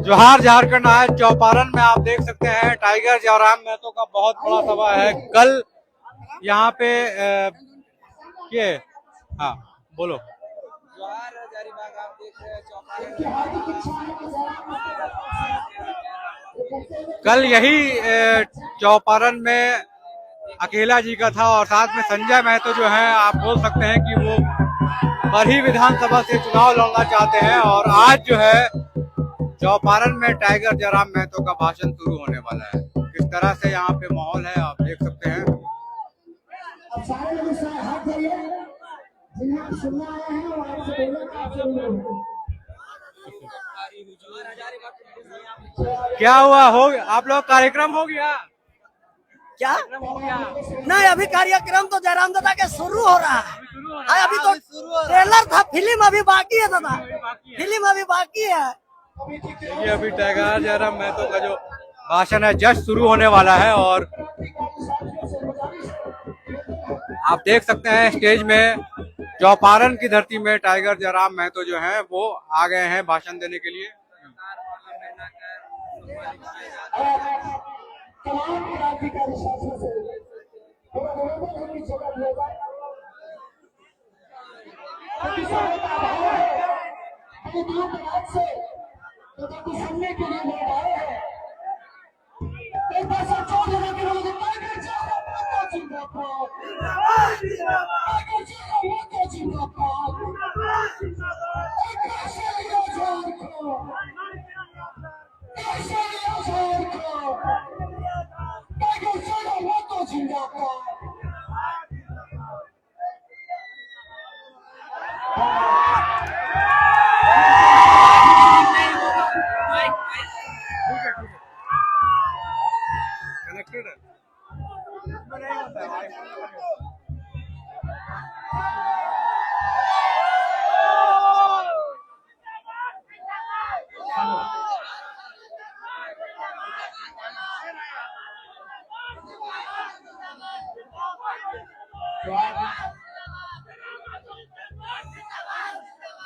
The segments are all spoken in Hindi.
जोहार झारखंड। आज चौपारण में आप देख सकते हैं टाइगर जयराम महतो का बहुत बड़ा सभा है। कल यहाँ पे ये हाँ बोलो। जोहार हजारीबाग आप देख रहे हैं चौपारण। कल यही चौपारण में अकेला जी का था और साथ में संजय महतो जो है आप बोल सकते हैं कि वो बरही विधानसभा से चुनाव लड़ना चाहते हैं और आज जो है चौपारण में टाइगर जयराम महतो का भाषण शुरू होने वाला है। किस तरह से यहाँ पे माहौल है आप देख सकते हैं। क्या हुआ हो आप लोग कार्यक्रम हो गया क्या नहीं, अभी कार्यक्रम तो जयराम दादा के शुरू हो रहा है। अभी तो ट्रेलर था, फिल्म अभी बाकी है दादा, फिल्म अभी बाकी है। ये अभी टाइगर जयराम महतो का जो भाषण है जस्ट शुरू होने वाला है और आप देख सकते हैं स्टेज में चौपारण की धरती में टाइगर जयराम महतो जो है वो आ गए हैं भाषण देने के लिए। कनेक्टेड है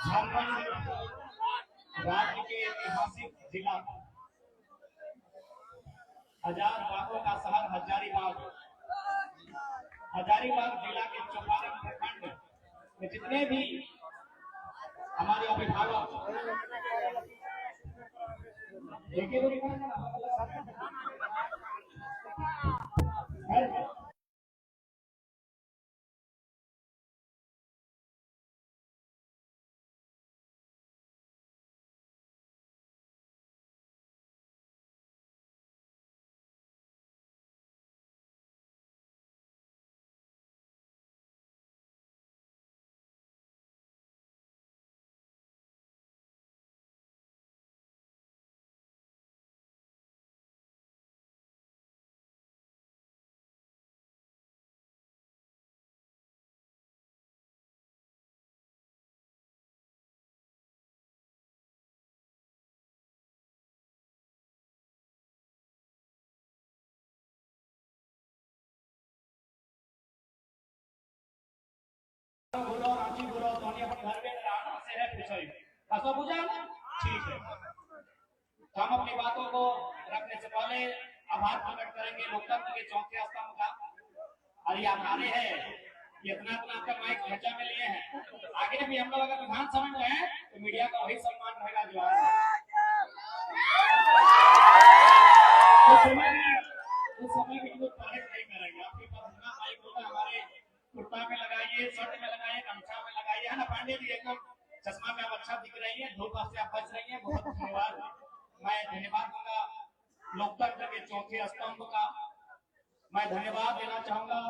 झारखंड राज्य के ऐतिहासिक जिला हजार बागों का शहर हजारीबाग जिला के चौपारण प्रखंड में जितने भी हमारे अभिभावक ठीक है। तो हम अपनी बातों को रखने से पहले आभार प्रकट करेंगे लोकतंत्र के चौथे स्तंभ का। और ये हमारे है ये इतना आपका माइक भेजा में लिए हैं। आगे भी हम लोग अगर विधानसभा में हैं तो मीडिया का वही सम्मान रहेगा जो उस समय में लोग तारीफ नहीं करेंगे। आपके पास इतना माइक होगा, हमारे कुर्ता में लगाइए, शर्ट में लगाइए, गमछा में लगाइए, है ना पांडे जी? एकदम चश्मा में आप अच्छा दिख रही है, धूप से आप बच रही है, बहुत धन्यवाद। मैं धन्यवाद दूंगा लोकतंत्र के चौथे स्तंभ का। मैं धन्यवाद देना चाहूंगा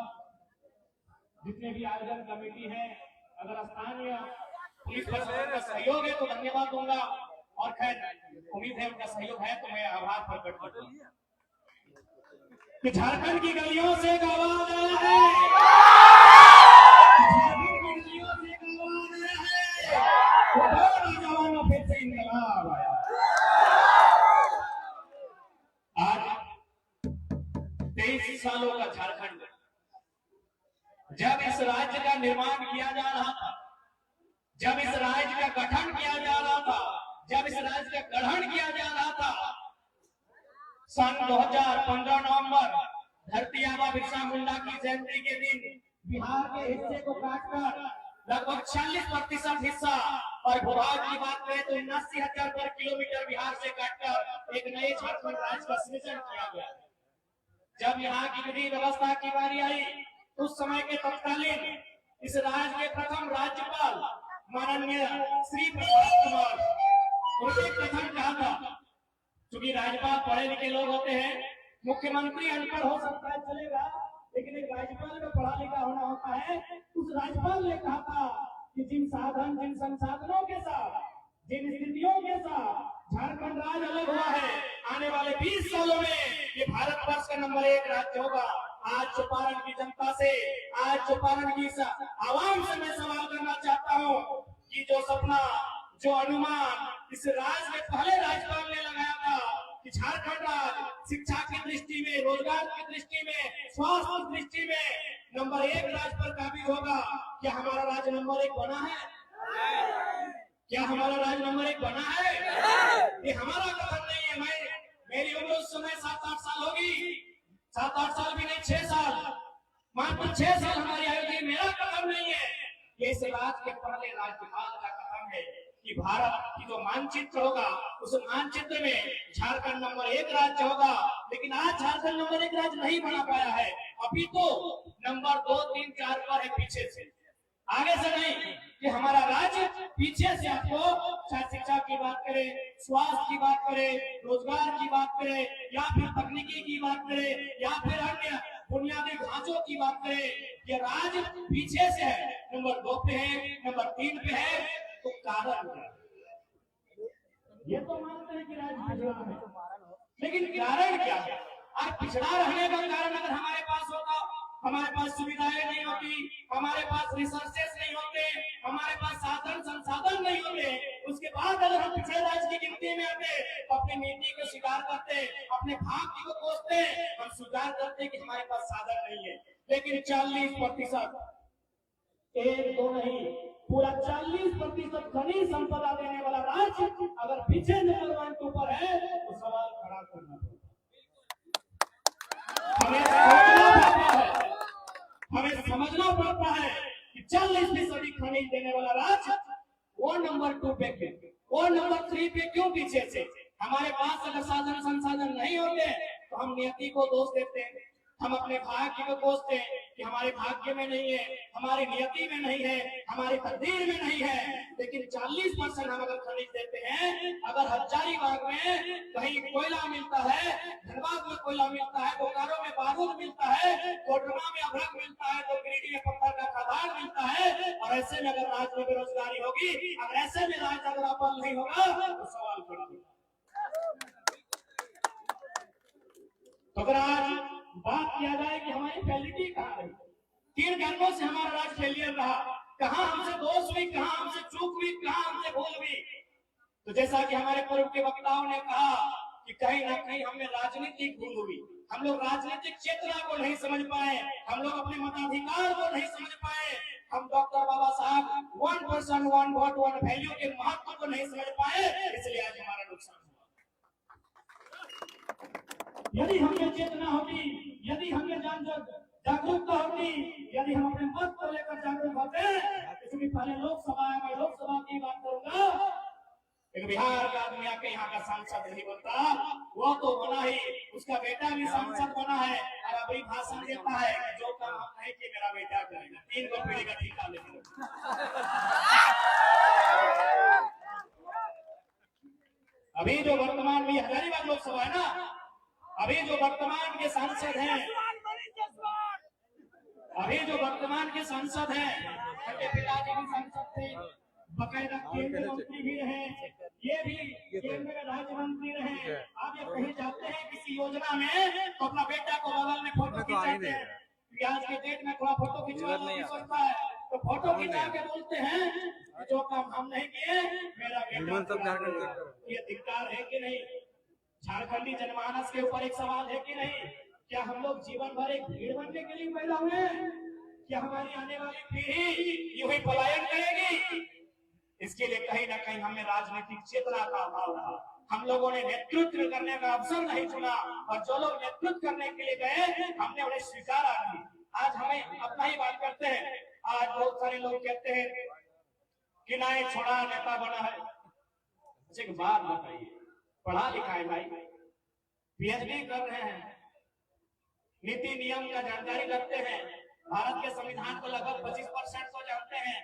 जितने भी आयोजन कमेटी है। अगर स्थानीय पुलिस प्रशासन का सहयोग है तो धन्यवाद दूंगा और खैर उम्मीद है उनका सहयोग है तो मैं आभार प्रकट करूंगा कि झारखंड की गलियों से एक आवाज आया है, नौजवानों फिर से इनकलाब आया। आज 23 सालों का झारखंड, जब इस राज्य का निर्माण किया जा रहा था, जब इस राज्य का गठन किया जा रहा था, जब इस राज्य का गठन किया जा रहा था, सन 2015 नवंबर धरती आबा बिरसा मुंडा की जयंती के दिन बिहार के हिस्से को काटकर लगभग 40% हिस्सा और भूभाग की बात करें तो 79,000 वर्ग किलोमीटर बिहार से काटकर एक नए झारखंड राज्य का सृजन किया गया। जब यहाँ की विधि व्यवस्था की बारी आई उस समय के तत्कालीन इस राज्य के प्रथम राज्यपाल माननीय श्री प्रसाद कुमार उनके कथन कहा था, क्योंकि राज्यपाल पढ़े लिखे लोग होते हैं, मुख्यमंत्री अनपढ़ हो सकता है चलेगा, लेकिन एक राज्यपाल में पढ़ा लिखा होना होता है। उस राज्यपाल ने कहा था कि जिन संसाधनों के साथ, जिन स्थितियों के साथ झारखंड राज्य अलग हुआ है, आने वाले 20 सालों में ये भारतवर्ष का नंबर 1 राज्य होगा। आज चौपारण की जनता से, आज चौपारण की आवाम से मैं सवाल करना चाहता हूँ कि जो सपना, जो अनुमान इस राज्य के पहले राज्यपाल ने लगाया था कि झारखंड राज्य शिक्षा की दृष्टि में, रोजगार की दृष्टि में, स्वास्थ्य की दृष्टि में नंबर 1 राज्य पर काबिज होगा, क्या हमारा राज्य नंबर 1 बना है? क्या हमारा राज्य नंबर 1 बना है? ये हमारा कथन नहीं है। मेरी उम्र उस समय 7-8 साल होगी, 7-8 साल भी नहीं, 6 साल, मात्र 6 साल हमारी आयु थी। मेरा कथन नहीं है, ये इस राज्य के पहले राज्यपाल का कथन है कि भारत की जो मानचित्र होगा उस मानचित्र में झारखंड नंबर 1 राज्य होगा। लेकिन आज झारखंड नंबर 1 राज्य नहीं बना पाया है, अभी तो नंबर 2, 3, 4 पर है, पीछे से, आगे से नहीं। कि हमारा राज्य पीछे से, आपको चाहे शिक्षा की बात करें, स्वास्थ्य की बात करें, रोजगार की बात करें, या फिर तकनीकी की बात करें, या फिर अन्य बुनियादी ढांचों की बात करें, ये राज्य पीछे से है, नंबर 2 पे है, नंबर 3 पे है। तो कारण क्या है? ये तो मानते हैं कि राज्य पिछड़ा है, लेकिन कारण क्या है? आज पिछड़ा रहने का कारण अगर हमारे पास होता, हमारे पास सुविधाएं नहीं होती, हमारे पास रिसोर्सेस नहीं होते, हमारे पास साधन संसाधन नहीं होते, उसके बाद अगर हम पिछड़े राज्य की गिनती में आते तो अपनी नीति को स्वीकार करते, अपने भाग्य को कोसते, हम स्वीकार करते कि हमारे पास साधन नहीं है। लेकिन 40%, 1-2 नहीं, पूरा 40% खनिज संपदा देने वाला राज्य अगर पीछे नंबर 1 के ऊपर है तो सवाल खड़ा करना पड़ता है, हमें समझना पड़ता है कि 40% खनिज देने वाला राज्य वो नंबर 2 पे क्यों, वो नंबर 3 पे क्यों पीछे से? हमारे पास अगर साधन संसाधन नहीं होते तो हम नियति को दोष देते हैं, हम अपने भाग्य को कोसते हैं कि हमारे भाग्य में नहीं है, हमारी नियति में नहीं है, हमारी तकदीर में नहीं है। लेकिन 40% हम अगर खनिज देते हैं, अगर हजारीबाग में कहीं कोयला मिलता है, धनबाद में कोयला मिलता है, बोकारो में बारूद मिलता है, कोडरमा में अभ्रक मिलता है, तो गिरिडीह में पत्थर का खदान मिलता है, और ऐसे में अगर राज्य में बेरोजगारी होगी, अगर ऐसे में राज्य अगर अपल नहीं होगा तो सवाल खड़ा होगा। तो अगर आज बात किया जाए कि हमारी फैसिलिटी कहाँ रही, 3 कारणों से हमारा राज्य फेलियर रहा, कहाँ हमसे दोष हुई, कहाँ हमसे चूक हुई, कहाँ हमसे भूल हुई। तो जैसा कि हमारे पूर्व के वक्ताओं ने कहा कि कहीं ना कहीं हमें राजनीतिक भूल हुई, हम लोग राजनीतिक चेतना को नहीं समझ पाए, हम लोग अपने मताधिकार को नहीं समझ पाए, हम डॉक्टर बाबा साहब 1 पर्सन 1 वोट 1 वैल्यू के महत्व को नहीं समझ पाए, इसलिए आज हमारा नुकसान हुआ। यदि हमें चेतना होती, यदि हमें जागरूकता होती, यदि हम अपने मत को लेकर जागरूक होते, इसलिए पहले लोकसभा है, मैं लोकसभा की बात करूंगा, एक बिहार का आदमी आके यहाँ का सांसद नहीं बनता, वो तो बना ही, उसका बेटा भी सांसद बना है, और अभी भाषण देता है कि जो काम हम नहीं किए मेरा बेटा करेगा, 3 गो पीढ़ी का ठेका लेकर। अभी जो वर्तमान में हजारीबाग लोकसभा है ना, अभी जो वर्तमान के सांसद हैं, अभी जो वर्तमान के सांसद हैं, उनके पिताजी भी सांसद थे, बकायदा केंद्रीय मंत्री भी रहे, ये भी केंद्र में राज्य मंत्री रहे। आप ये कहीं जाते हैं किसी योजना में तो अपना बेटा को बगल में फोटो खिंचाते हैं, आज के डेट में थोड़ा फोटो खिंचवाना भी सोचता है, तो फोटो खिंचा के बोलते हैं जो काम हम नहीं किए मेरा बेटा। ये धिक्कार है कि नहीं? झारखंडी जनमानस के ऊपर एक सवाल है कि नहीं? क्या हम लोग जीवन भर एक भीड़ बनने के लिए पैदा हुए? क्या हमारी आने वाली पीढ़ी यूं ही पलायन करेगी? इसके लिए कहीं ना कहीं हमें राजनीतिक चेतना का अभाव रहा, हम लोगों ने नेतृत्व करने का अवसर नहीं चुना, और जो लोग नेतृत्व करने के लिए गए हमने उन्हें स्वीकारा नहीं। आज हमें अपना ही बात करते हैं। आज बहुत सारे लोग कहते हैं कि नाय छोड़ा नेता बना है। एक बात बताइए, पढ़ा लिखा है भाई, पीएचडी कर रहे हैं, नीति नियम का जानकारी रखते हैं, भारत के संविधान को लगभग 25% को जानते हैं,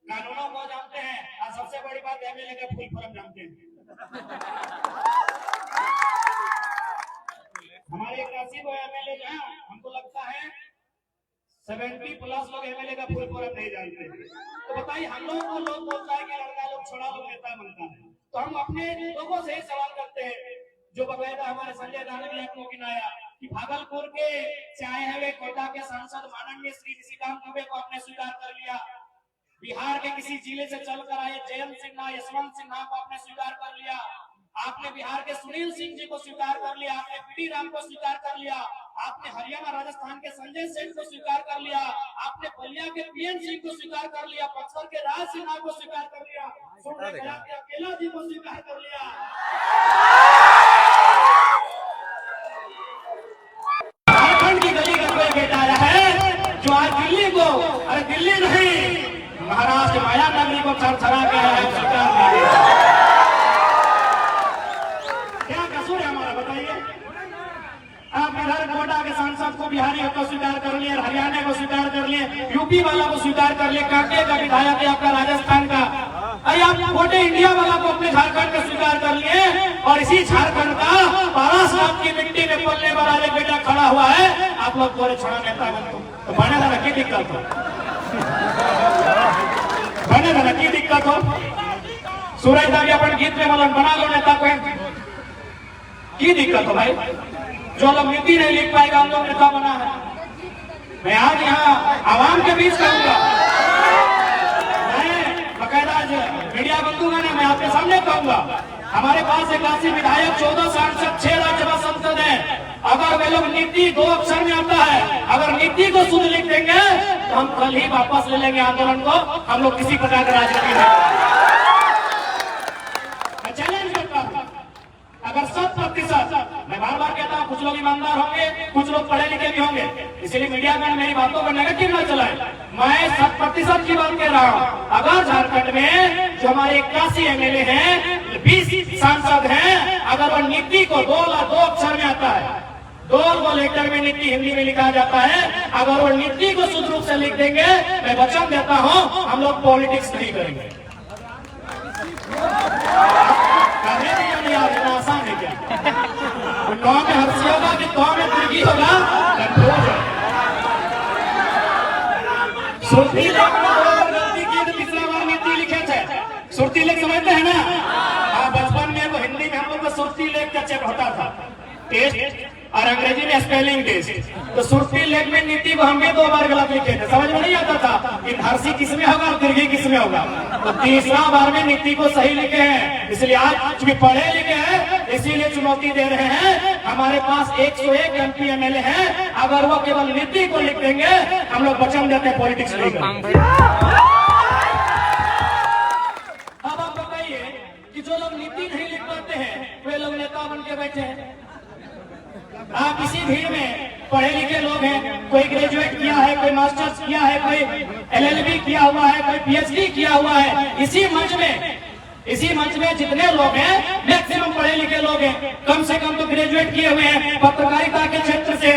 कानूनों को जानते हैं, और सबसे बड़ी बात एमएलए का फुल फॉर्म जानते हैं। हमारे 81 को एमएलए जो है, हमको लगता है 70+ लोग एमएलए का फुल फॉर्म नहीं जानते। तो बताइए, हम लोग को लोग बोलता है कि लड़का लोग छोड़ा लोग नेता बनता है, तो हम अपने लोगों से ही सवाल करते हैं, जो बकायदा हमारे संजय दाने ने आपको गिनाया कि भागलपुर के चाहे हुए कोटा के सांसद माननीय श्री निशिकांत दुबे को आपने स्वीकार कर लिया, बिहार के किसी जिले से चलकर आए जयंत सिन्हा, यशवंत सिन्हा को आपने स्वीकार कर लिया, आपने बिहार के सुनील सिंह जी को स्वीकार कर लिया, आपने बीडी राम को स्वीकार कर लिया, आपने हरियाणा राजस्थान के संजय सेठ को स्वीकार कर लिया, आपने बलिया के पीएन सिंह को स्वीकार कर लिया, बक्सर के राज सिन्हा को स्वीकार कर लिया, अकेला जी को स्वीकार कर लिया। झारखंड की गली का कोई बेटा आया है जो आज दिल्ली को, अरे दिल्ली नहीं, महाराष्ट्र माया नगरी को थरथरा के आया है, स्वीकार नहीं किया। क्या कसूर है हमारा, बताइए। आप इधर कोटा के सांसद को बिहारी को स्वीकार कर लिए, हरियाणा को स्वीकार कर लिए, यूपी वाला को स्वीकार कर लिए, कांके का विधायक है आपका राजस्थान का, अरे आप कोटे इंडिया वाला को अपने झारखंड का स्वीकार कर लिए, और इसी झारखंड का पारासात की मिट्टी में पलने वाला एक बेटा खड़ा हुआ है, आप लोग बोले छोड़ा नेता बन, तो बने था की दिक्कत हो, बने था की दिक्कत हो। सूरज दावी अपन गीत में मतलब बना लो नेता को, की दिक्कत हो भाई, जो लोग नीति नहीं लिख पाएगा हम लोग नेता बना है। मैं आज यहाँ आवाम के बीच कहूंगा, मैं बकायदा मीडिया बंधुओं ने मैं आपके सामने कहूंगा, हमारे पास 81 विधायक, 14 सांसद, 6 राज्यसभा सांसद हैं, अगर वे लोग नीति 2 अक्षर में आता है, अगर नीति को शुद्ध लिख देंगे तो हम कल ही वापस ले लेंगे आंदोलन को, हम लोग किसी प्रकार का राजनीति नहीं। मैं चैलेंज करता हूं, अगर 100%, मैं बार बार कहता हूं, कुछ लोग ईमानदार होंगे, कुछ लोग पढ़े लिखे भी होंगे, इसलिए मीडिया में मेरी बातों को नेगेटिव न चलाएं, मैं 100% की बात कह रहा हूं। अगर झारखंड में जो हमारे 81 एमएलए हैं, 20 सांसद हैं, अगर वो नीति को 2 अक्षर में आता है, 2 लेटर में नीति हिंदी में लिखा जाता है, अगर वो नीति को शुद्ध रूप से लिख देंगे, मैं वचन देता हूं हम लोग पॉलिटिक्स नहीं करेंगे। आसान है क्या? गाँव में हंसी होगा कि गाँव में दुर्गी होगा, कंट्रोल है। सुरती गलती की तो पिछला बार नीति लिखे थे, सुरती लेख समझते हैं ना? हाँ, बचपन में वो हिंदी में हम लोग को सुरती लेख का चेक होता था, टेस्ट, और अंग्रेजी में स्पेलिंग टेस्ट। तो सुरती लेख में नीति को हम भी 2 बार गलत लिखे थे, समझ में नहीं आता था कि हर्षी किसमें होगा और दीर्घी किसमें होगा। तो तीसरा बार में नीति को सही लिखे हैं, इसलिए आज चूंकि पढ़े लिखे हैं इसीलिए चुनौती दे रहे हैं। हमारे पास 101 एमपी एमएलए हैं, अगर वो केवल नीति को लिख देंगे हम लोग वचन देते हैं पॉलिटिक्स नहीं करेंगे। अब आप बताइए कि जो लोग नीति नहीं लिख पाते हैं वे लोग नेता बन के बैठे हैं। आप इसी भीड़ में पढ़े लिखे लोग हैं, कोई ग्रेजुएट किया है, कोई मास्टर्स किया है, कोई एलएलबी किया हुआ है, कोई पीएचडी किया हुआ है। इसी मंच में जितने लोग हैं मैक्सिमम पढ़े लिखे लोग हैं, कम से कम तो ग्रेजुएट किए हुए हैं, पत्रकारिता के क्षेत्र से।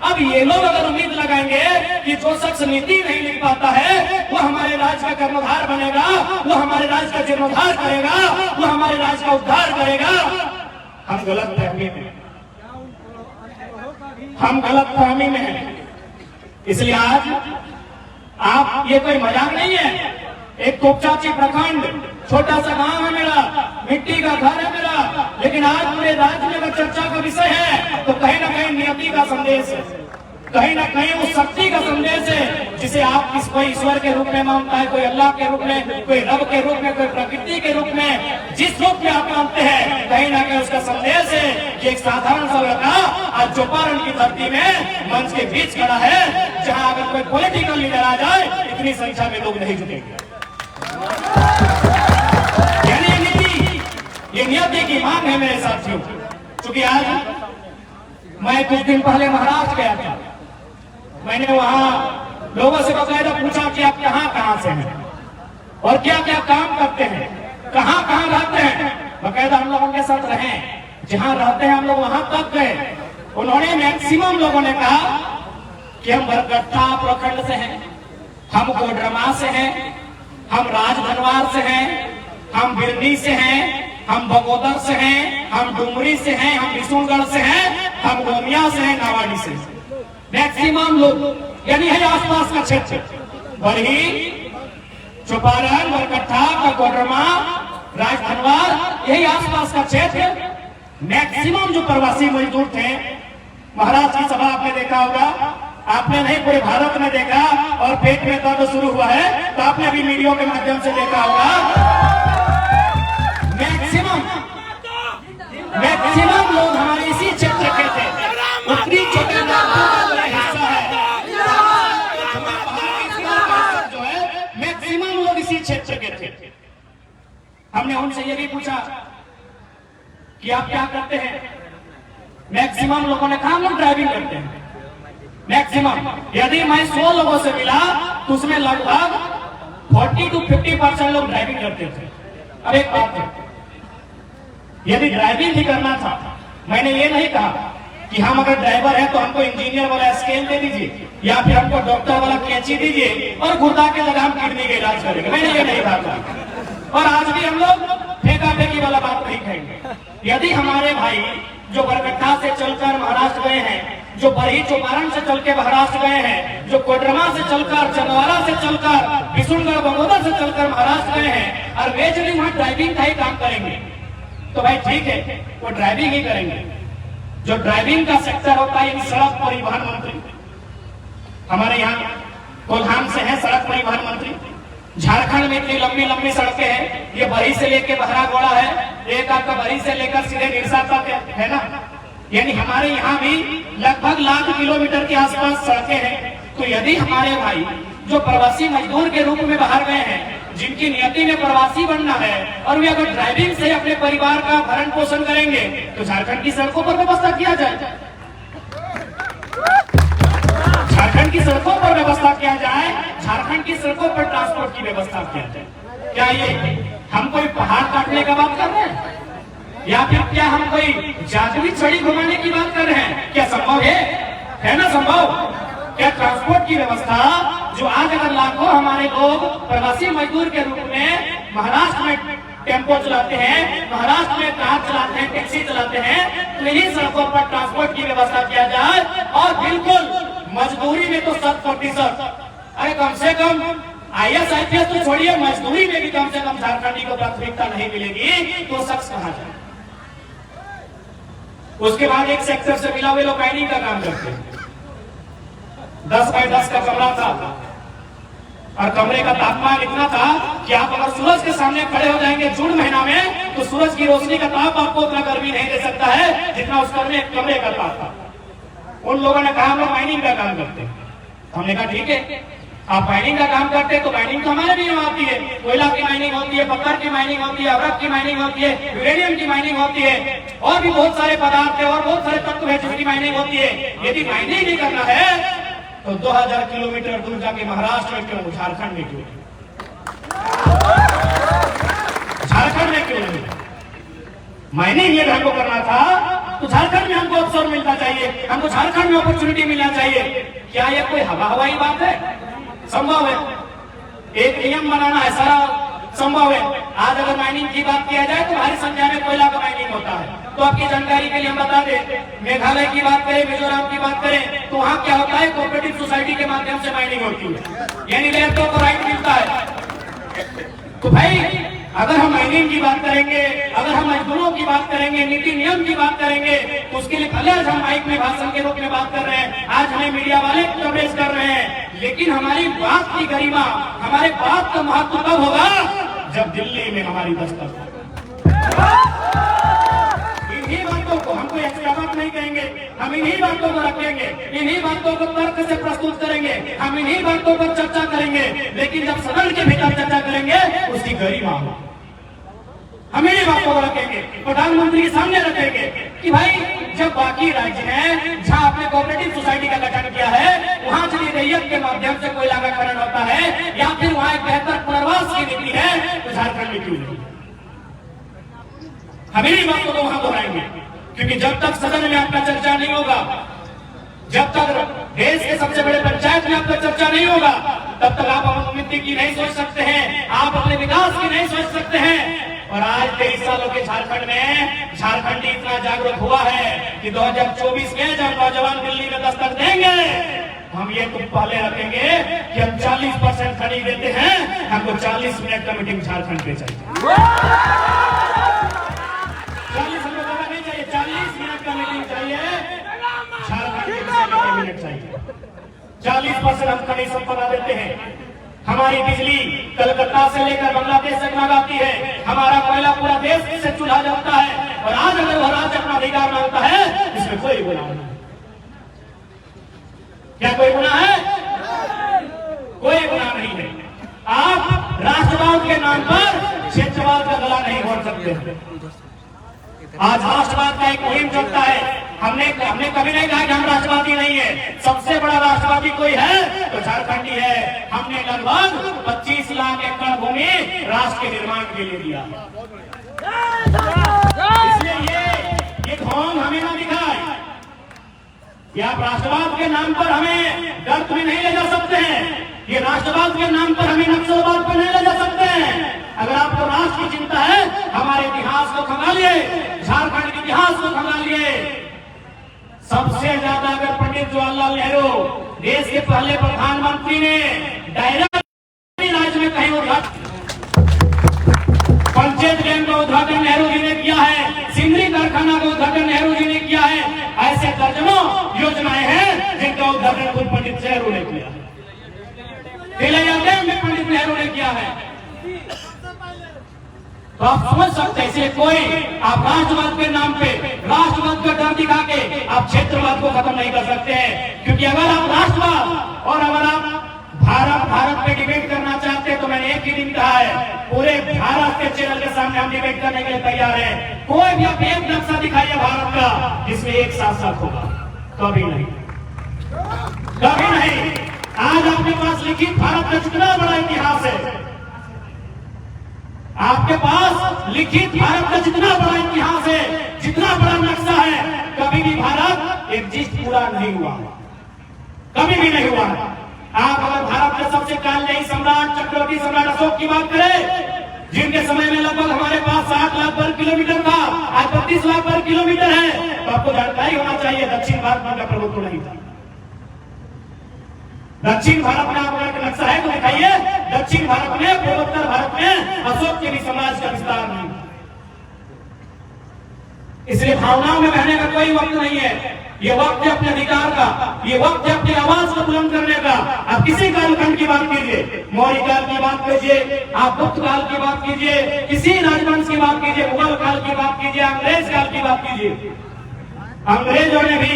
अब ये लोग अगर उम्मीद लगाएंगे कि जो शख्स नीति नहीं लिख पाता है वो हमारे राज्य का कर्णधार बनेगा, वो हमारे राज्य का जीर्णोद्धार करेगा, वो हमारे राज्य का उद्धार करेगा, हम गलत फहमी में हैं। इसलिए आज आप, ये कोई मजाक नहीं है, एक कोपचाची प्रखंड छोटा सा गांव है मेरा, मिट्टी का घर है मेरा, लेकिन आज पूरे राज्य में अगर चर्चा का विषय है तो कहीं ना कहीं नियति का संदेश है, कहीं ना कहीं उस शक्ति का संदेश है जिसे आप कोई ईश्वर के रूप में मानता है, कोई अल्लाह के रूप में, कोई रब के रूप में, कोई प्रकृति के रूप में, जिस रूप में आप मानते हैं कहीं ना कहीं उसका संदेश है कि एक साधारण सा लड़का आज चौपारण की धरती में मंच के बीच खड़ा है, जहां अगर कोई पॉलिटिकल लीडर आ जाए इतनी संख्या में लोग नहीं जुटेंगे। यानी ये नियति की मांग है मेरे साथियों। क्योंकि आज मैं कुछ दिन पहले महाराष्ट्र गया था, मैंने वहां लोगों से बकायदा पूछा कि आप कहां से हैं और क्या क्या काम करते हैं, कहां रहते हैं। बकायदा हम लोगों के साथ रहे, जहां रहते हैं हम लोग वहां तक गए। उन्होंने मैक्सिमम लोगों ने कहा कि हम बरकट्टा प्रखंड से हैं, हम कोडरमा से हैं, हम राजधनवार से हैं, हम बिरनी से हैं, हम बगोदर से हैं, हम डुमरी से हैं, हम विष्णुगढ़ से हैं, हम गोमिया से हैं, नावाडी से। मैक्सिमम लोग यानी है आसपास का क्षेत्र, बरही, चौपारण, बरकट्टा, कोडरमा, राजधनवार, यही आसपास का क्षेत्र। मैक्सिमम जो प्रवासी मजदूर थे, महाराष्ट्र की सभा आपने देखा होगा, आपने नहीं पूरे भारत में देखा, और पेट में दर्द शुरू हुआ है तो आपने भी मीडिया के माध्यम से देखा होगा। मैक्सिमम लोग हमारे इसी क्षेत्र के थे। उत्तरी क्षेत्र का हिस्सा है जो है, मैक्सिमम लोग इसी क्षेत्र के थे। हमने उनसे ये भी पूछा कि आप क्या करते हैं। मैक्सिमम लोगों ने कहा हम लोग ड्राइविंग करते हैं। मैक्सिमम, यदि मैं 100 लोगों से मिला तो उसमें लगभग 40 to 50% लोग ड्राइविंग करते थे। अब एक बात है, यदि ड्राइविंग ही करना था, मैंने ये नहीं कहा कि हम अगर ड्राइवर है तो हमको इंजीनियर वाला स्केल दे दीजिए या फिर हमको डॉक्टर वाला कैंची दीजिए और गुर्दा के जगह हम किडनी का इलाज करेंगे, मैंने ये नहीं कहा। और आज भी हम लोग फेंका फेंकी वाला बात नहीं कहेंगे। यदि हमारे भाई जो बरकट्टा से चलकर महाराष्ट्र गए हैं, जो बरही चौपारण से चल के महाराष्ट्र गए हैं, जो कोडरमा से चलकर, चंदवारा से चलकर, विष्णुगढ़, बगोदर से चलकर महाराष्ट्र गए हैं, और वे यदि वहां ड्राइविंग का ही काम करेंगे तो भाई ठीक है, वो ड्राइविंग ही करेंगे। जो ड्राइविंग का सेक्टर होता है, सड़क परिवहन मंत्री हमारे यहाँ कोल्हान से है, सड़क परिवहन मंत्री। झारखंड में इतनी लंबी लंबी सड़कें हैं, ये बरही से लेके बहरागोड़ा है, एक आपका बरही से लेकर सीधे निरसा तक है ना। यानी हमारे यहाँ भी लगभग 1,00,000 किलोमीटर के आसपास सड़कें हैं। तो यदि हमारे भाई जो प्रवासी मजदूर के रूप में बाहर गए हैं, जिनकी नियति में प्रवासी बनना है, और वे अगर ड्राइविंग से अपने परिवार का भरण पोषण करेंगे तो झारखंड की सड़कों पर व्यवस्था किया जाए, झारखंड की सड़कों पर व्यवस्था किया जाए, झारखंड की सड़कों पर ट्रांसपोर्ट की व्यवस्था किया जाए। क्या ये हम कोई पहाड़ काटने का बात कर रहे हैं, या फिर क्या हम कोई जादुई छड़ी घुमाने की बात कर रहे हैं? क्या संभव है ना संभव? क्या ट्रांसपोर्ट की व्यवस्था जो आज अगर लाखों हमारे लोग प्रवासी मजदूर के रूप में महाराष्ट्र में टेम्पो चलाते हैं, महाराष्ट्र में कार चलाते हैं, टैक्सी चलाते हैं, तो इन्हीं सड़कों पर ट्रांसपोर्ट की व्यवस्था किया जाए। और बिल्कुल मजदूरी में तो 100%, अरे कम से कम IAS IPS तो छोड़िए, मजदूरी में भी कम से कम झारखंडी को प्राथमिकता नहीं मिलेगी तो शख्स कहा जाए। उसके बाद एक सेक्टर से मिला हुए लोग माइनिंग का काम करते हैं। 10 बाय 10 का कमरा था और कमरे का तापमान इतना था कि आप अगर सूरज के सामने खड़े हो जाएंगे जून महीना में तो सूरज की रोशनी का ताप आपको उतना गर्मी नहीं दे सकता है जितना उस कमरे का ताप था। उन लोगों ने कहा हम लोग माइनिंग का काम करते हैं। हमने कहा ठीक है, आप माइनिंग का काम करते हैं तो माइनिंग तो हमारे भी यहाँ होती है, कोयला की माइनिंग होती है, पत्थर की माइनिंग होती है, अवरक की माइनिंग होती है, यूरेनियम की माइनिंग होती है, और भी बहुत सारे पदार्थ है और बहुत सारे तत्व है जिसकी माइनिंग होती है। यदि माइनिंग नहीं करना है तो 2000 किलोमीटर दूर जाके महाराष्ट्र में क्यों, झारखंड में क्यों, झारखंड में क्यों नहीं? माइनिंग यदि हमको करना था तो झारखंड में हमको अवसर मिलना चाहिए, हमको झारखंड में अपॉर्चुनिटी मिलना चाहिए। क्या ये कोई हवाई बात है? संभव है, एक नियम बनाना है, सारा संभव है। आज अगर माइनिंग की बात किया जाए तो भारी संख्या में कोयला का माइनिंग होता है। तो आपकी जानकारी के लिए हम बता दें, मेघालय की बात करें, मिजोरम की बात करें, तो वहां क्या होता है, कोऑपरेटिव सोसाइटी के माध्यम से माइनिंग होती है, यानी लैंड को राइट मिलता है। तो भाई अगर हम माइनिंग की बात करेंगे, अगर हम मजदूरों की बात करेंगे, नीति नियम की बात करेंगे, तो उसके लिए भले आज हम माइक में भाषण के रूप में बात कर रहे हैं, आज हमें मीडिया वाले कवरेज कर रहे हैं, लेकिन हमारी बात की गरिमा, हमारे बात का महत्व कब होगा जब दिल्ली में हमारी दस्तक। इन्हीं बातों को, हम कोई एक्स्ट्रा बात नहीं कहेंगे, हम इन्हीं बातों को रखेंगे, इन्हीं बातों को तर्क से प्रस्तुत करेंगे, हम इन्हीं बातों पर चर्चा करेंगे, लेकिन जब सदन के भीतर चर्चा करेंगे उसकी गरिमा हो। हम ही बात को रखेंगे, प्रधानमंत्री के सामने रखेंगे कि भाई जब बाकी राज्य हैं जहां आपने कोऑपरेटिव सोसाइटी का गठन किया है, वहां चलिए रैयत के माध्यम से कोई लागतकरण होता है या फिर वहां एक बेहतर पुनर्वास की नीति है, तो झारखंड में क्यों नहीं? हम ही बात को वहां दोहराएंगे, क्योंकि जब तक सदन में आपका चर्चा नहीं होगा, जब तक देश के सबसे बड़े पंचायत में आपका चर्चा नहीं होगा, तब तक आप अपनी उन्नति की नहीं सोच सकते हैं, आप अपने विकास की नहीं सोच सकते हैं। और आज 23 सालों के झारखंड में झारखंडी इतना जागरूक हुआ है कि 2024 में जब नौजवान दिल्ली में दस्तक देंगे, हम ये तो पहले रखेंगे कि हम 40% खरीद देते हैं, हमको 40 मिनट का मीटिंग झारखंड पे चाहिए। 40 हमको जगह नहीं चाहिए, 40 मिनट का मीटिंग चाहिए झारखंड के मिनट चाहिए। 40% हम खनिज संपदा देते हैं। हमारी बिजली कलकत्ता से लेकर बांग्लादेश तक मंगाती है, हमारा कोयला पूरा देश से चूल्हा जलता है। और आज अगर वह राज्य अपना अधिकार मांगता है, इसमें कोई गुनाह नहीं। क्या कोई गुनाह है? कोई गुनाह नहीं है। आप राष्ट्रवाद के नाम पर क्षेत्रवाद का गला नहीं घोट सकते। आज राष्ट्रवाद का एक मुहिम चलता है। हमने कभी नहीं कहा कि हम राष्ट्रवादी नहीं है। सबसे बड़ा राष्ट्रवादी कोई है तो झारखंडी है। हमने लगभग 25 लाख एकड़ भूमि राष्ट्र के निर्माण के लिए दिया। इसलिए ये ढोंग हमें ना दिखाए कि आप राष्ट्रवाद के नाम पर हमें गर्त में नहीं ले जा सकते हैं। ये राष्ट्रवाद के नाम पर हमें नक्सलवाद पर नहीं ले जा सकते हैं। अगर आपको राष्ट्र की चिंता है, हमारे इतिहास को खंगालिए, झारखंड के इतिहास को खंगालिए। सबसे ज्यादा अगर पंडित जवाहरलाल नेहरू देश के पहले प्रधानमंत्री ने डायरेक्ट राज्य में कहीं उद्घाटन, पंचायत डैम का उद्घाटन नेहरू जी ने किया है, सिंदरी कारखाना का उद्घाटन नेहरू जी ने किया है। ऐसे दर्जनों योजनाएं हैं जिनका उद्घाटन खुद पंडित नेहरू ने किया। तिलैया डैम में पंडित नेहरू ने किया है। तो आप समझ सकते हैं, इसलिए कोई आप राष्ट्रवाद के नाम पे राष्ट्रवाद का डर दिखा के आप क्षेत्रवाद को खत्म नहीं कर सकते हैं। क्योंकि अगर आप राष्ट्रवाद और अगर आप भारत पे डिबेट करना चाहते हैं, तो मैंने एक ही दिन कहा है, पूरे भारत के चैनल के सामने हम डिबेट करने के लिए तैयार हैं। कोई भी आप एक नक्शा दिखाइए भारत का जिसमें एक साथ होगा, कभी नहीं, कभी नहीं। आज आपके पास लिखित भारत का कितना बड़ा इतिहास है, आपके पास लिखित भारत का जितना बड़ा इतिहास है, जितना बड़ा नक्शा है, कभी भी भारत एग्जिस्ट पूरा नहीं हुआ, कभी भी नहीं हुआ। आप अगर भारत के सबसे कालजयी सम्राट चक्रवर्ती सम्राट अशोक की बात करें, जिनके समय में लगभग हमारे पास 60 लाख वर्ग किलोमीटर था, आज 32 लाख वर्ग किलोमीटर है, तो आपको जानकारी होना चाहिए दक्षिण भारत में प्रभुत्व नहीं था। दक्षिण भारत में आपका एक नक्शा है तो दिखाइए, दक्षिण भारत में पूर्वोत्तर भारत में अशोक के भी समाज का विस्तार नहीं। इसलिए भावनाओं में बहने का कोई वक्त नहीं है। ये वक्त है अपने अधिकार का, ये वक्त है अपनी आवाज को बुलंद करने का। आप किसी कालखंड की बात कीजिए, मौर्य काल की बात कीजिए, आप गुप्त काल की बात कीजिए, किसी राजवंश की बात कीजिए, मुगल काल की बात कीजिए, अंग्रेज काल की बात कीजिए। अंग्रेजों ने भी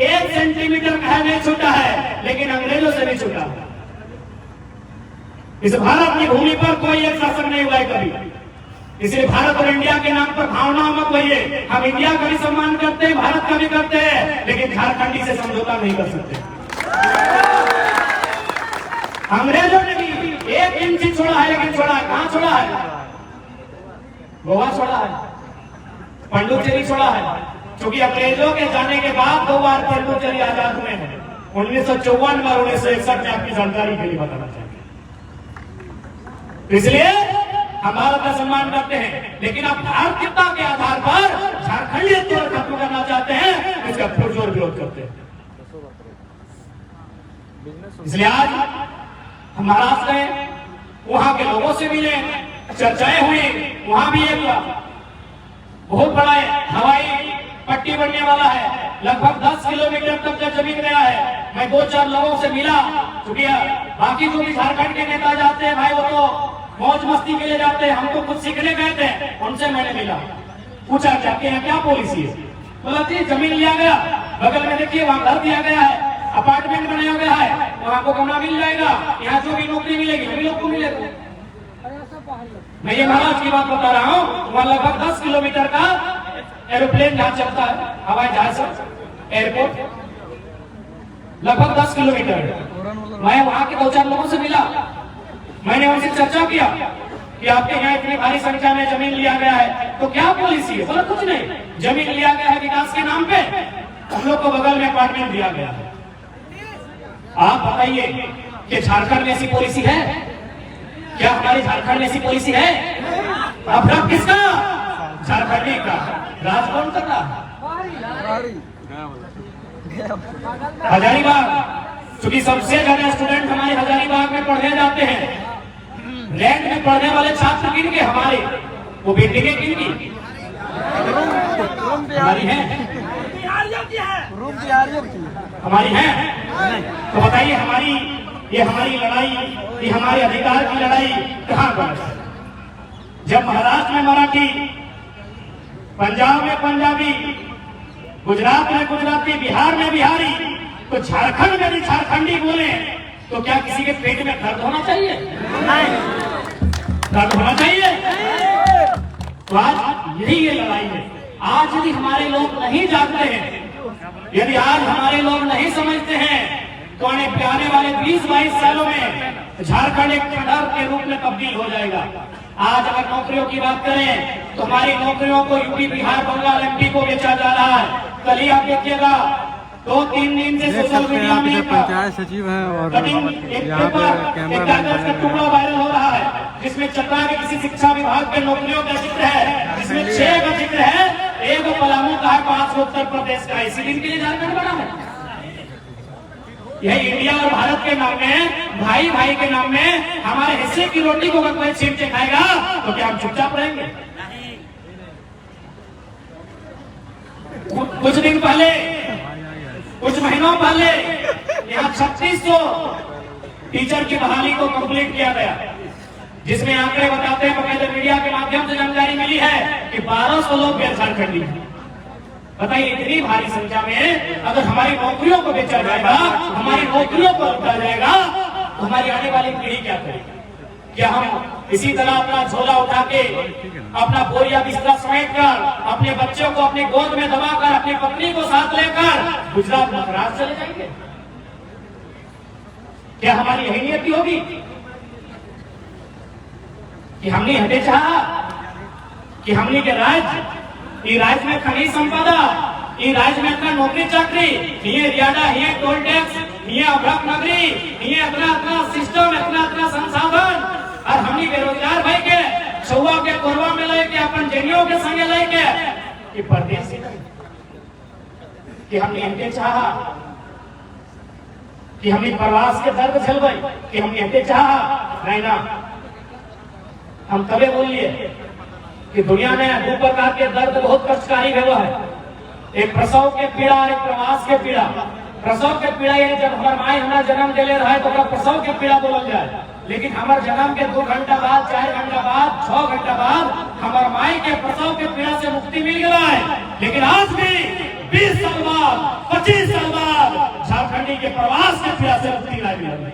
1 सेंटीमीटर का नहीं छूटा है, लेकिन अंग्रेजों से भी छूटा। इस भारत की भूमि पर कोई एक शासक नहीं हुआ है कभी। इसलिए भारत और इंडिया के नाम पर भावना मत होइए। हम इंडिया का भी सम्मान करते हैं, भारत का भी करते हैं, लेकिन झारखंडी से समझौता नहीं कर सकते। अंग्रेजों ने भी 1 इंच छोड़ा है, लेकिन छोड़ा है कहां छोड़ा है? गोवा छोड़ा है, पांडुचेरी छोड़ा है। क्योंकि अंग्रेजों के जाने के बाद 2 बार पांडुचेरी आजाद हुए हैं, 1954 और 1961 में। आपकी जानकारी के लिए बताना चाहिए। इसलिए हम भारत का सम्मान करते हैं, लेकिन आप भारतीयता के आधार पर झारखंडीयत को खत्म करना चाहते हैं, इसका पुरजोर विरोध करते हैं। इसलिए आज हम महाराष्ट्र गए, वहां के लोगों से मिले, चर्चाएं हुई। वहां भी एक बहुत बड़ा हवाई पट्टी बनने वाला है, लगभग 10 किलोमीटर तक का जमीन गया है। मैं 2-4 लोगों से मिला, क्योंकि बाकी जो भी झारखंड के नेता जाते हैं भाई, वो तो मौज मस्ती के लिए जाते हैं, हम तो कुछ सीखने गए थे। उनसे मैंने मिला, पूछा आपके यहाँ क्या पॉलिसी है? बोला जी जमीन लिया गया, बगल में देखिए वहाँ घर दिया गया है, अपार्टमेंट बनाया गया है, वहाँ को कमरा मिल जाएगा, यहाँ जो भी नौकरी मिलेगी हम लोग को मिलेगा। मैं ये महाराज की बात बता रहा हूँ। वहाँ लगभग 10 किलोमीटर का एरोप्लेन जहां चलता है, हवाई जहाज, एयरपोर्ट लगभग 10 किलोमीटर। मैं वहां के 2-4 लोगों से मिला, मैंने उनसे चर्चा किया कि आपके यहाँ इतनी भारी संख्या में जमीन लिया गया है तो क्या पॉलिसी है? बोला कुछ नहीं, जमीन लिया गया है विकास के नाम पे, हम लोग को बगल में अपार्टमेंट दिया गया है। आप बताइए कि झारखंड में ऐसी पॉलिसी है क्या? हमारे झारखंड में ऐसी पॉलिसी है? अब रब किसका? झारखंडी का। राज कौन कर रहा है? हजारीबाग, क्योंकि सबसे ज्यादा स्टूडेंट हमारे हजारीबाग में पढ़ने जाते हैं। रैंक में पढ़ने वाले छात्र किनके? हमारे। वो बिल्डिंगें किनकी? हमारी है, हमारी है। तो बताइए हमारी ये हमारी लड़ाई, ये हमारे अधिकार की लड़ाई कहां पर? जब महाराष्ट्र में मराठी, पंजाब में पंजाबी, गुजरात में गुजराती, बिहार में बिहारी, तो झारखंड में भी झारखंडी बोले तो क्या किसी के पेट में दर्द होना चाहिए? दर्द होना चाहिए। तो आज यही ये लड़ाई है। आज यदि हमारे लोग नहीं जागते हैं, यदि आज हमारे लोग नहीं समझते हैं, तो आने वाले 20-22 सालों में झारखंड एक खंडहर के रूप में तब्दील हो जाएगा। आज अगर नौकरियों की बात करें तो हमारी नौकरियों को यूपी, बिहार, बंगाल, एमपी को बेचा जा रहा है। कल ही आप देखिएगा 2-3 दिन से सोशल मीडिया में पंचायत सचिव है और यहाँ पे कैमरा टुकड़ा वायरल हो रहा है, जिसमें चतरा के किसी शिक्षा विभाग के नौकरियों का जिक्र है, जिसमें 6 का जिक्र है, 1 पलामू का है, 5 उत्तर प्रदेश का। इसी दिन के लिए झारखंड बना है। यह इंडिया और भारत के नाम में, भाई भाई के नाम में हमारे हिस्से की रोटी को अगर कोई छीन के खाएगा तो क्या हम चुपचाप रहेंगे? कुछ दिन पहले, कुछ महीनों पहले यहाँ 3600 टीचर की बहाली को कंप्लीट किया गया, जिसमें आंकड़े बताते हैं, बकायदा मीडिया के माध्यम से जानकारी मिली है कि 1200 लोग गैर झारखंडी हैं। बताइए इतनी भारी संख्या में अगर हमारी नौकरियों को बेचा जाएगा, हमारी नौकरियों को लूटा जाएगा, तो हमारी आने वाली पीढ़ी क्या करेगी? क्या हम इसी तरह अपना झोला उठा के, अपना बोरिया बिस्तरा समेट कर, अपने बच्चों को अपनी गोद में दबाकर, अपनी पत्नी को साथ लेकर गुजरात महाराज चले जाएंगे? क्या हमारी यही नियति होगी कि हमने हटे चाहा कि हमने के राज्य में खनिज संपदा, ये राज्य में इतना नौकरी चाकरी, ये रियाडा, ये टोल टैक्स, ये अभ्रक नगरी, ये इतना सिस्टम, इतना संसाधन, और हमने बेरोजगार भाई के छुआ के कोरवा में लेके, अपन जेनियों के संगे लेके कि परदेश कि हमने इनके चाहा कि हमने प्रवास के दर्द झेलवाई, कि हमने इनके चाहा नहीं ना। हम तबे बोलिए कि दुनिया में 2 प्रकार के दर्द बहुत कष्टकारी है। एक प्रसव के पीड़ा और एक प्रवास के पीड़ा। प्रसव के पीड़ा ये जब हमारे माए हमारा जन्म दे ले रहा है तो प्रसव के पीड़ा बोलल जाए, लेकिन हमारे जन्म के 2 घंटा बाद, 4 घंटा बाद, 6 घंटा बाद हमारे माए के प्रसव के पीड़ा से मुक्ति मिल गया है। लेकिन आज भी 20 साल बाद, 25 साल बाद झारखंडी के प्रवास के पीड़ा से मुक्ति नहीं मिल रही।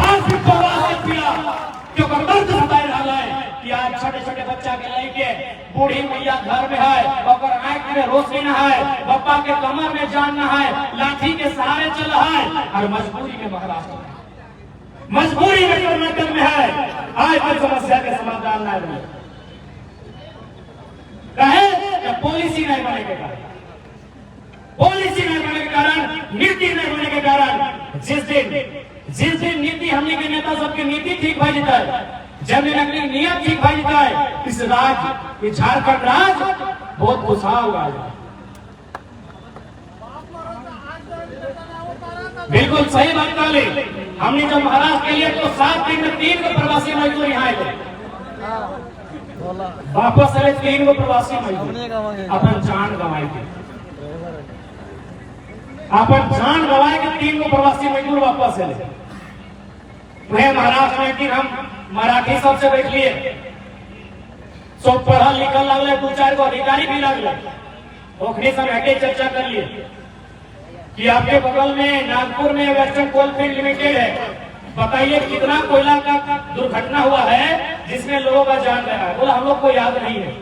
आज भी प्रवास के पीड़ा क्यों दर्द सताए रहा है कि आज छोटे-छोटे बच्चा के लेके बूढ़ी मैया घर में है, और आंख में रोशनी न है, बप्पा के कमर में जान न है, लाठी के सहारे चल है, और मजबूरी में महाराष्ट्र में, मजबूरी में कर्नाटक में है। आज कोई समस्या के समाधान नहीं बने, कहे पॉलिसी नहीं बने के कारण, पॉलिसी नहीं बने के कारण, नीति नहीं बने के कारण, जिस दिन नीति हमने के नेता सबके नीति ठीक भाई जीता है, जब नकली नियत ठीक भाई जीता है, इस राज्य, झारखंड राज्य बहुत खुशहाल राज्य। बिल्कुल सही बात काले, हमने जब महाराष्ट्र के लिए तो 7 दिन में 3 को प्रवासी मजदूर यहाँ आए, वापस आए 3 को प्रवासी मजदूर, अपन जान गंवाई थी, अपन जान गंवाए के 3 को प्रवासी मजदूर वापस आए। वह महाराष्ट्र में कि हम मराठी सबसे बैठ लिए, सब पढ़ा लिखल लगले, 2-4 को अधिकारी भी लगले, ओखरी सब हटे चर्चा कर लिए कि आपके बगल में नागपुर में वेस्टर्न कोलफील्ड लिमिटेड है, बताइए कितना कोयला का दुर्घटना हुआ है जिसमें लोगों का जान गया है। बोला हम लोग को याद नहीं है।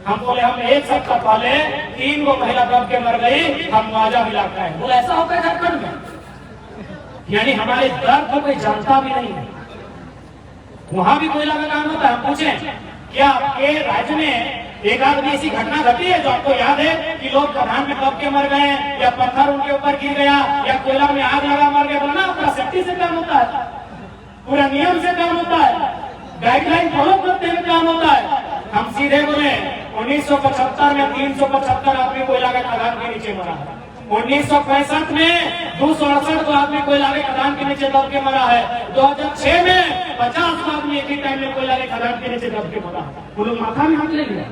हम बोले हम एक सप्ताह पहले 3 गो महिला दब के मर गई, हम मुआवजा मिलाता है। बोला ऐसा होता है झारखंड में? यानी हमारे दर्द को कोई जानता भी नहीं है। वहां भी कोयला का काम होता है। हम पूछे क्या आपके राज्य में एक आदमी ऐसी घटना घटी है जो आपको याद है कि लोग खदान में दब के मर गए, या पत्थर उनके ऊपर गिर गया, या कोयला में आग लगा मर गए? बोला ना पूरा सेफ्टी से काम होता है, पूरा नियम से काम होता है, गाइडलाइन फॉलो करते हुए काम होता है। हम सीधे बोले 1975 में 375 आदमी कोयला के खदान के नीचे मरा है। 1965 में 268 आदमी कोयला के खदान के नीचे दब के मरा है। 2006 में 50 आदमी एक ही टाइम में कोयला के खदान के नीचे दब के मरा है। वो लोग माथा में हाथ ले लिया।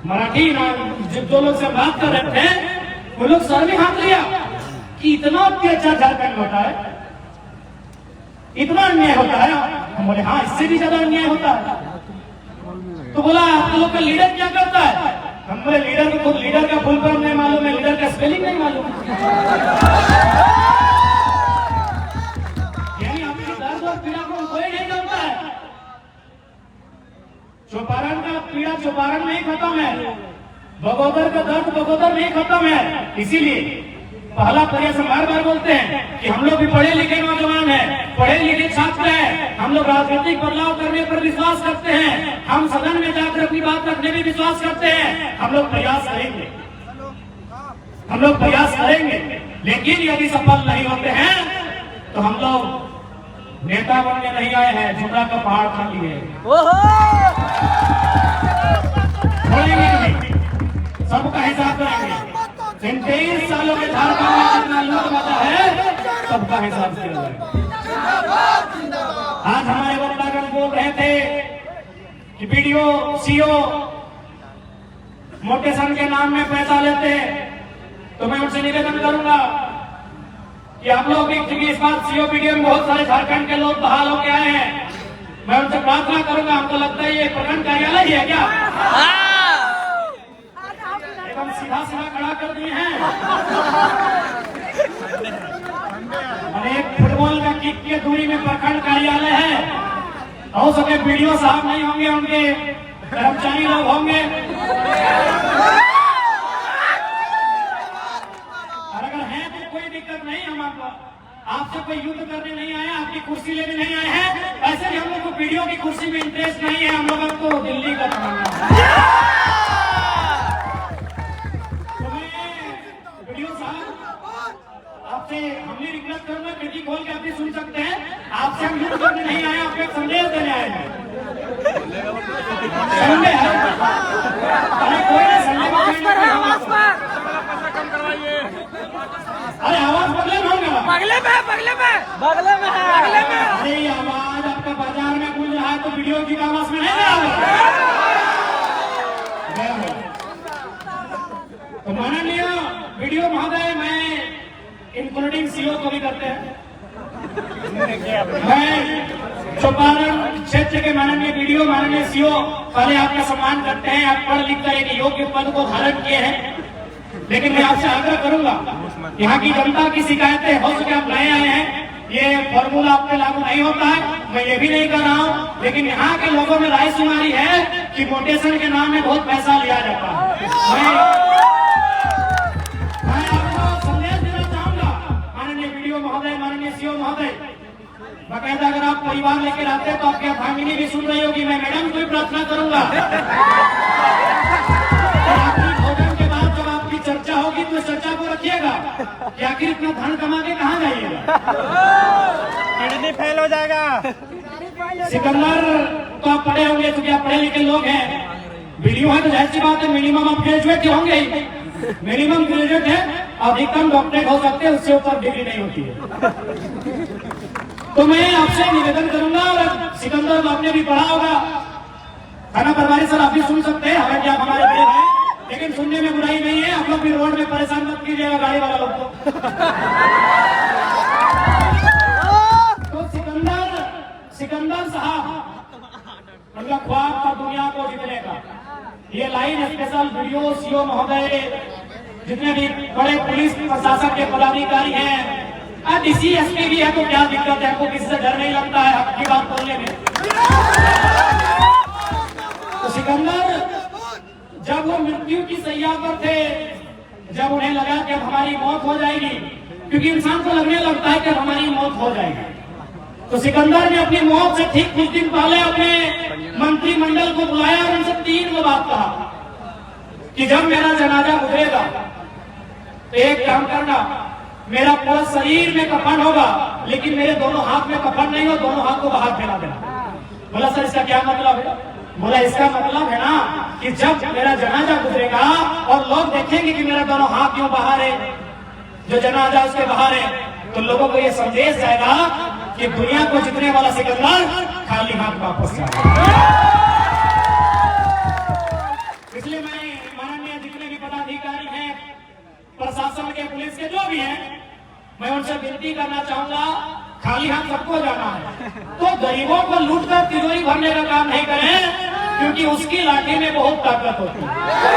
मराठी ना जो लोग से बात कर रहे थे वो लोग सर में हाथ लिया कि इतना अत्याचार झारखंड होता है, इतना अन्याय होता है। हम बोले हाँ इससे भी ज्यादा अन्याय होता है। तो बोला आप लोग का लीडर क्या करता है? हम बोले लीडर को खुद लीडर का फुल फॉर्म नहीं मालूम है, लीडर का स्पेलिंग नहीं मालूम। यानी अपनी दर्द और पीड़ा को कोई नहीं जानता है। चौपारण का पीड़ा चौपारण में ही खत्म है, बगोदर का दर्द बगोदर में ही खत्म है। इसीलिए पहला प्रयास हम बार बार बोलते हैं कि हम लोग भी पढ़े लिखे नौजवान हैं, पढ़े लिखे छात्र हैं। हम लोग राजनीतिक बदलाव करने पर विश्वास करते हैं, हम सदन में जाकर अपनी बात रखने में विश्वास करते हैं। हम लोग प्रयास करेंगे, हम लोग प्रयास करेंगे, लेकिन यदि सफल नहीं होते हैं तो हम लोग नेता बनने नहीं आए हैं, जुमरा का पहाड़ खाली है। छोड़ेंगे नहीं, सबका हिसाब करेंगे। 23 सालों में झारखंड में जितना लूट मचा है सबका हिसाब किया जाएगा। आज हमारे वक्तागण बोल रहे थे कि बीडीओ सीओ मोटेशन के नाम में पैसा लेते हैं, तो मैं उनसे निवेदन करूंगा कि आप लोग क्योंकि इस बात सीओ बीडीओ में बहुत सारे झारखंड के लोग बहाल होके आए हैं, मैं उनसे प्रार्थना करूंगा, हमको लगता है ये प्रखंड कार्यालय ही है क्या? एकदम सीधा सीधा खड़ा कर दिए हैं। एक फुटबॉल का किक की दूरी में प्रखंड कार्यालय है। हो सके बीडीओ साहब नहीं होंगे, उनके कर्मचारी लोग होंगे। और अगर हैं तो कोई दिक्कत नहीं, हम आपसे कोई युद्ध करने नहीं आए, आपकी कुर्सी लेने नहीं आए हैं। ऐसे भी हम लोग को बीडीओ की कुर्सी में इंटरेस्ट नहीं है, हम लोग को दिल्ली का तमन्ना है। आपसे हमने रिक्वेस्ट करूंगा, खिड़की खोल के आप भी सुन सकते हैं। आपसे हम युद्ध करने नहीं आए, आपको एक संदेश देने आए हैं। संडे है, अरे कोई नहीं, संडे को अरे आवाज बगले में होगा, बगले में है। अरे ये आवाज आपका बाजार में गूंज रहा है तो वीडियो की आवाज में नहीं आ रहा। तो माननीय वीडियो महोदय, मैं इंक्लूडिंग सीओ को भी करते हैं, मैं चौपारण क्षेत्र के माननीय वीडियो माननीय सीओ पहले आपका सम्मान करते हैं। आप पढ़ लिख कर एक योग्य पद को धारण किए हैं, लेकिन मैं आपसे आग्रह करूंगा, यहाँ की जनता की शिकायतें हो सके आप नए आए हैं, ये फॉर्मूला आप पे लागू नहीं होता है, मैं ये भी नहीं कर रहा हूँ। लेकिन यहाँ के लोगों में राय सुनारी है कि मोटेशन के नाम में बहुत पैसा लिया जाता है। मैं आपको संदेश देना चाहूंगा, माननीय वीडियो महोदय, माननीय सीओ महोदय, बाकायदा अगर आप परिवार लेकर आते हैं तो आपकी भागिनी भी सुन रही होगी। मैं मैडम को भी प्रार्थना करूंगा, भोजन के बाद जब आपकी चर्चा होगी तो चर्चा को रखिएगा कि आखिर इतना धन कमा के कहाँ जाइएगा, किडनी फेल हो जाएगा। सिकंदर तो आप पढ़े होंगे, क्योंकि आप पढ़े लिखे लोग हैं। वीडियो है तो जाहिर सी बात है मिनिमम आप ग्रेजुएट होंगे ही, मिनिमम ग्रेजुएट है, अधिकतम डॉक्टरेट हो सकते हैं, उससे ऊपर डिग्री नहीं होती है। तो मैं आपसे निवेदन करूंगा, और सिकंदर तो आपने भी पढ़ा होगा, थाना प्रभारी सर आप भी सुन सकते हैं, हालांकि आप हमारे बड़े हैं, लेकिन सुनने में बुराई नहीं है। आप लोग भी रोड में परेशान मत कीजिएगा गाड़ी वाला लोग को। तो सिकंदर साहब उनका ख्वाब था दुनिया को जीतने का। ये लाइन स्पेशल वीडियो सीओ महोदय, जितने भी बड़े पुलिस प्रशासन के पदाधिकारी हैं, डीसी एसपी भी है तो क्या दिक्कत है, आपको किसी से डर नहीं लगता है आपकी बात बोलने में। तो सिकंदर जब वो मृत्यु की सैया पर थे, जब उन्हें लगा कि अब हमारी मौत हो जाएगी, क्योंकि इंसान को लगने लगता है कि अब हमारी मौत हो जाएगी, तो सिकंदर ने अपनी मौत से ठीक कुछ दिन पहले अपने मंत्रिमंडल को बुलाया और उनसे 3 बात कहा कि जब मेरा जनाजा गुजरेगा तो एक काम करना, मेरा पूरा शरीर में कफन होगा लेकिन मेरे दोनों हाथ में कफन नहीं हो, दोनों हाथ को बाहर फैला देना। बोला सर इसका क्या मतलब है? बोला इसका मतलब है ना कि जब मेरा जनाजा गुजरेगा और लोग देखेंगे कि मेरा दोनों हाथ क्यों बाहर है, जो जनाजा उसके बाहर है, तो लोगों को यह संदेश जाएगा कि दुनिया को जीतने वाला सिकंदर खाली हाथ वापस जाएगा। इसलिए मैं माननीय जितने भी पदाधिकारी हैं, प्रशासन के, पुलिस के, जो भी हैं, मैं उनसे विनती करना चाहूंगा, खाली हाथ सबको जाना है तो गरीबों को लूटकर तिजोरी भरने का काम नहीं करें, क्योंकि उसकी लाठी में बहुत ताकत होती है।